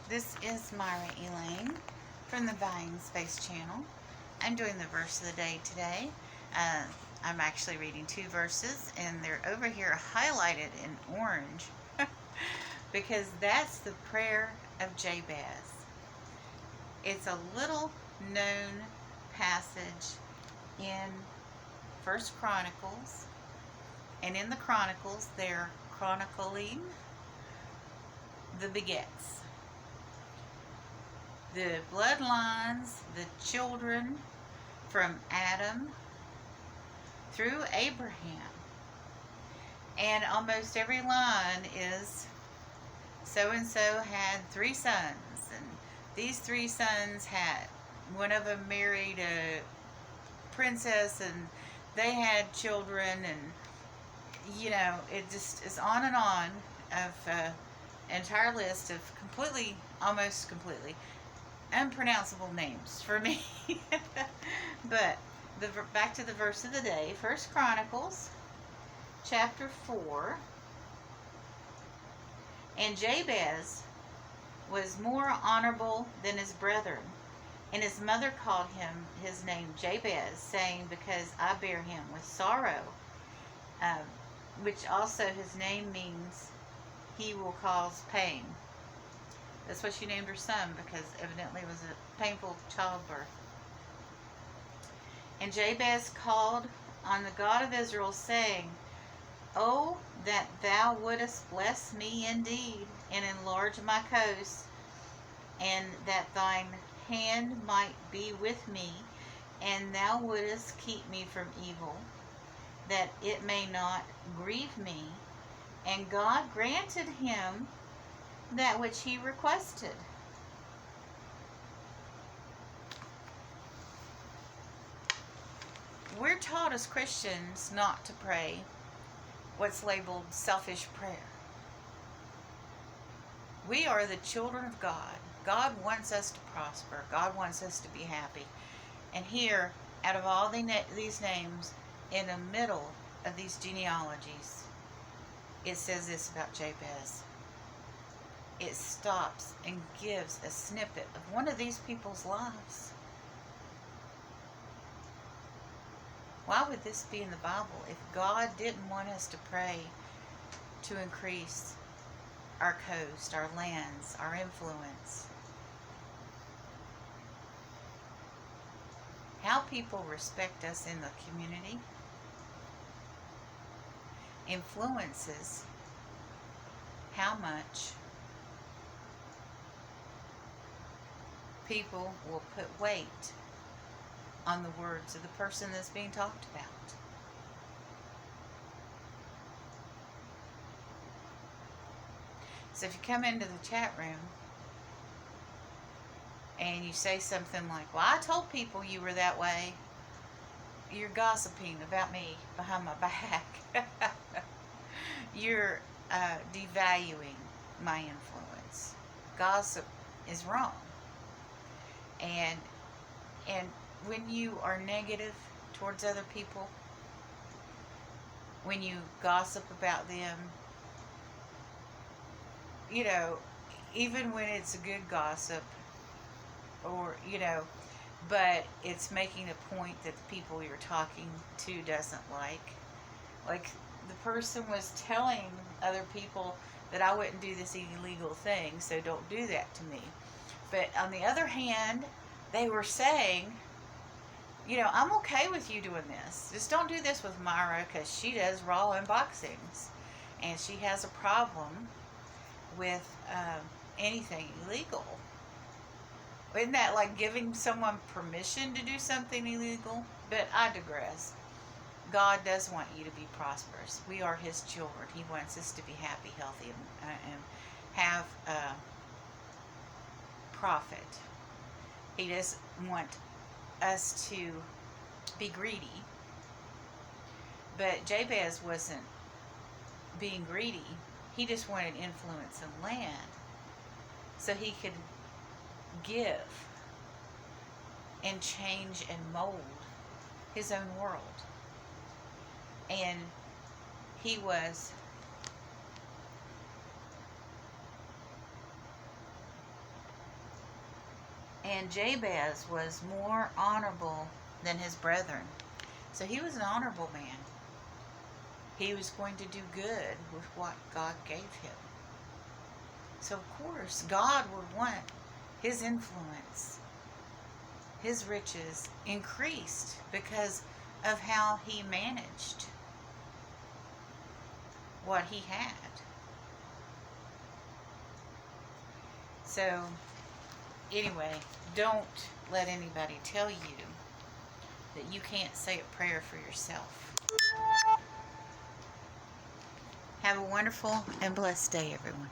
This is Myra Elaine from the Buying Space channel. I'm doing the verse of the day today. Uh, I'm actually reading two verses, and they're over here highlighted in orange because that's the prayer of Jabez. It's a little known passage in First Chronicles, and in the Chronicles they're chronicling the begets, the bloodlines, the children from Adam through Abraham. And almost every line is so-and-so had 3 sons, and these 3 sons had, one of them married a princess, and they had children, and it just is on and on of an entire list of almost completely unpronounceable names for me. But back to the verse of the day, First Chronicles chapter 4. And Jabez was more honorable than his brethren, and his mother called him his name Jabez, saying, because I bear him with sorrow, which also his name means he will cause pain. That's what she named her son, because evidently it was a painful childbirth. And Jabez called on the God of Israel, saying, Oh, that thou wouldest bless me indeed, and enlarge my coast, and that thine hand might be with me, and thou wouldest keep me from evil, that it may not grieve me. And God granted him that which he requested. We're taught as Christians not to pray what's labeled selfish prayer. We are the children of God. God wants us to prosper. God wants us to be happy. And here, out of all these names, in the middle of these genealogies, it says this about Jabez. It stops and gives a snippet of one of these people's lives. Why would this be in the Bible if God didn't want us to pray to increase our coast, our lands, our influence? How people respect us in the community influences how much people will put weight on the words of the person that's being talked about. So if you come into the chat room and you say something like, well, I told people you were that way, you're gossiping about me behind my back. You're devaluing my influence. Gossip is wrong. And when you are negative towards other people, when you gossip about them, even when it's a good gossip, or, but it's making a point that the people you're talking to doesn't like. Like, the person was telling other people that I wouldn't do this illegal thing, so don't do that to me. But on the other hand, they were saying, I'm okay with you doing this. Just don't do this with Myra, because she does raw unboxings, and she has a problem with anything illegal. Isn't that like giving someone permission to do something illegal? But I digress. God does want you to be prosperous. We are his children. He wants us to be happy, healthy, and have profit. He doesn't want us to be greedy. But Jabez wasn't being greedy. He just wanted influence and land so he could give and change and mold his own world. And he was And Jabez was more honorable than his brethren. So he was an honorable man. He was going to do good with what God gave him. So of course, God would want his influence, his riches increased because of how he managed what he had. So anyway, don't let anybody tell you that you can't say a prayer for yourself. Have a wonderful and blessed day, everyone.